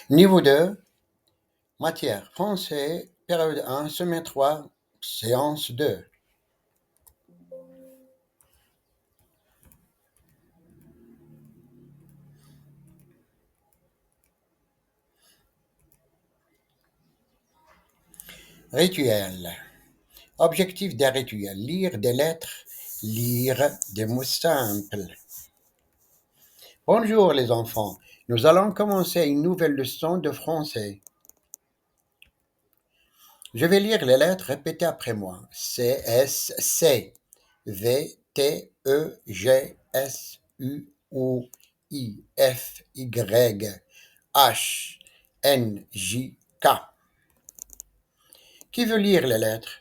Niveau 2, matière français, période 1, semaine 3, séance 2. Rituel. Objectif des rituels. Lire des lettres, lire des mots simples. Bonjour les enfants, nous allons commencer une nouvelle leçon de français. Je vais lire les lettres, répétez après moi. C, S, C, V, T, E, G, S, U, O, I, F, Y, H, N, J, K. Qui veut lire les lettres?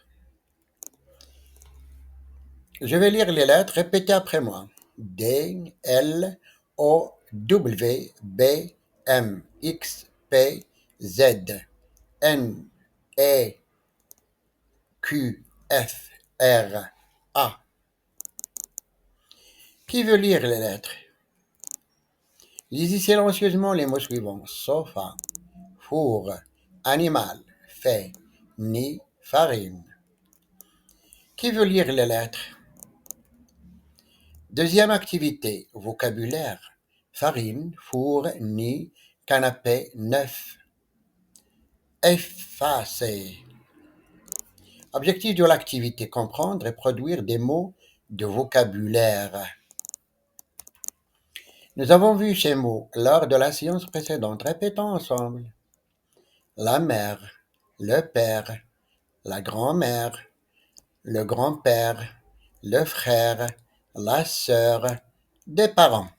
Je vais lire les lettres, répétez après moi. D, L, O, W, B, M, X, P, Z, N, E, Q, F, R, A. Qui veut lire les lettres? Lisez silencieusement les mots suivants. Sofa, four, animal, fait, nid, farine. Qui veut lire les lettres? Deuxième activité, vocabulaire. Farine, four, nid, canapé, neuf. Effacer. Objectif de l'activité, comprendre et produire des mots de vocabulaire. Nous avons vu ces mots lors de la séance précédente. Répétons ensemble. La mère, le père, la grand-mère, le grand-père, le frère, la sœur, des parents.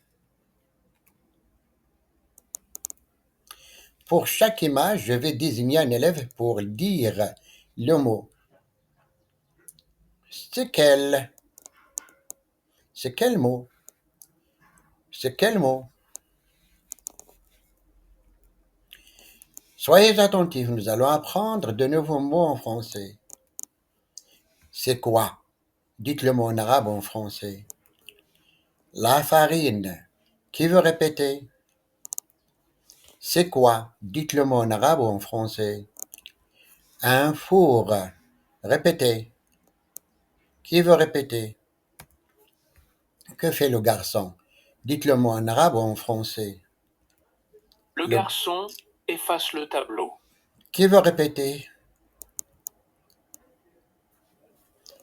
Pour chaque image, je vais désigner un élève pour dire le mot. C'est quel? C'est quel mot? C'est quel mot? Soyez attentifs, nous allons apprendre de nouveaux mots en français. C'est quoi? Dites le mot en arabe ou en français. La farine. Qui veut répéter? C'est quoi? Dites le mot en arabe ou en français. Un four. Répétez. Qui veut répéter? Que fait le garçon? Dites le mot en arabe ou en français. Le garçon efface le tableau. Qui veut répéter?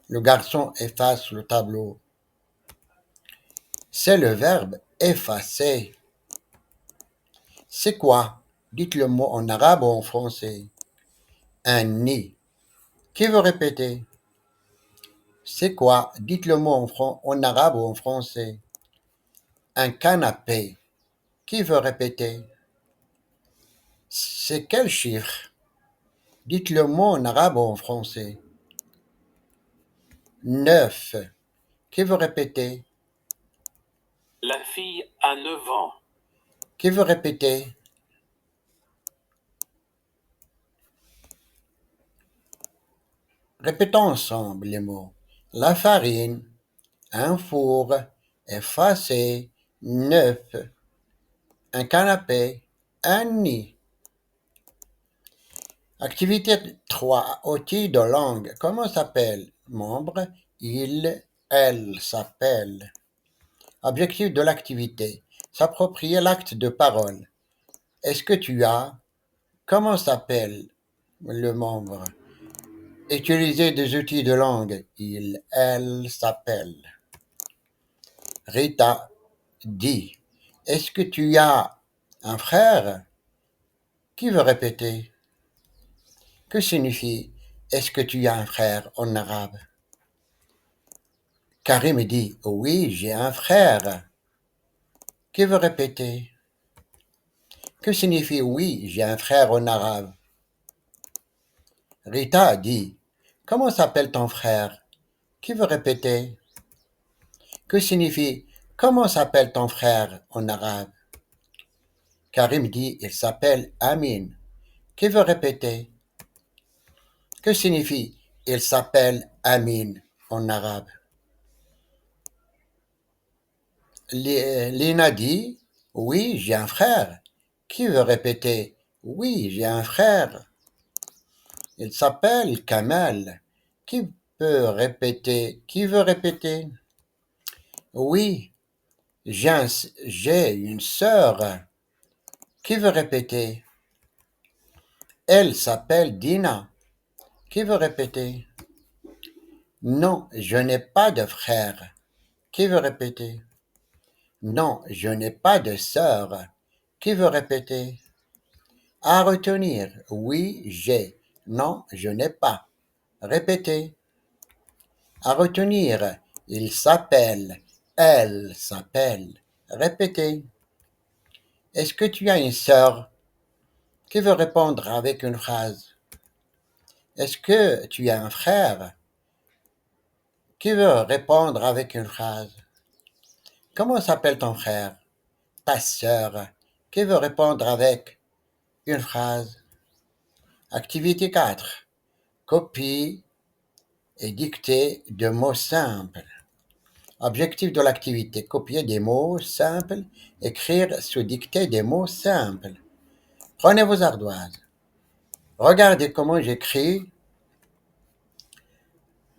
Le garçon efface le tableau. C'est le verbe effacer. C'est quoi? Dites le mot en arabe ou en français. Un nid. Qui veut répéter? C'est quoi? Dites le mot en arabe ou en français. Un canapé. Qui veut répéter? C'est quel chiffre? Dites le mot en arabe ou en français. 9. Qui veut répéter? La fille a 9 ans. Qui veut répéter? Répétons ensemble les mots. La farine, un four, effacer, 9. Un canapé, un nid. Activité 3. Outils de langue. Comment s'appelle? Membre, il, elle s'appelle. Objectif de l'activité. S'approprier l'acte de parole. Est-ce que tu as? Comment s'appelle le membre? Utiliser des outils de langue. Il, elle s'appelle. Rita dit. Est-ce que tu as un frère? Qui veut répéter? Que signifie est-ce que tu as un frère en arabe? Karim dit oui, j'ai un frère. Qui veut répéter? Que signifie oui, j'ai un frère en arabe? Rita dit comment s'appelle ton frère? Qui veut répéter? Que signifie comment s'appelle ton frère en arabe? Karim dit il s'appelle Amin. Qui veut répéter? Que signifie il s'appelle Amin en arabe? Lina dit oui, j'ai un frère. Qui veut répéter Oui, j'ai un frère. Il s'appelle Kamel. Qui peut répéter? Qui veut répéter? Oui, j'ai une sœur. Qui veut répéter? Elle s'appelle Dina. Qui veut répéter? Non, je n'ai pas de frère. Qui veut répéter? Non, je n'ai pas de sœur. Qui veut répéter? À retenir. Oui, j'ai. Non, je n'ai pas. Répétez. À retenir. Il s'appelle. Elle s'appelle. Répétez. Est-ce que tu as une sœur? Qui veut répondre avec une phrase? Est-ce que tu as un frère? Qui veut répondre avec une phrase? Comment s'appelle ton frère? Ta sœur? Qui veut répondre avec une phrase? Activité 4. Copie et dictée de mots simples. Objectif de l'activité, copier des mots simples, écrire sous dictée des mots simples. Prenez vos ardoises. Regardez comment j'écris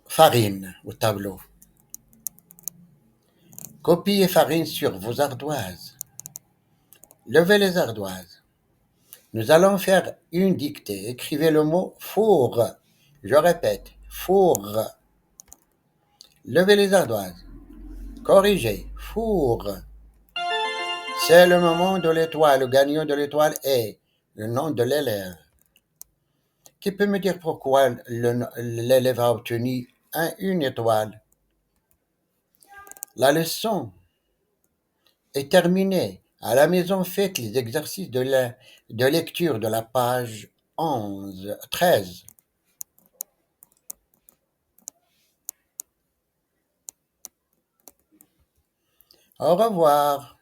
farine au tableau. Copiez farine sur vos ardoises. Levez les ardoises. Nous allons faire une dictée. Écrivez le mot four. Je répète, four. Levez les ardoises. Corrigez, four. C'est le moment de l'étoile. Le gagnant de l'étoile est le nom de l'élève. Qui peut me dire pourquoi l'élève a obtenu une étoile? La leçon est terminée. À la maison, faites les exercices de lecture de la page 13. Au revoir.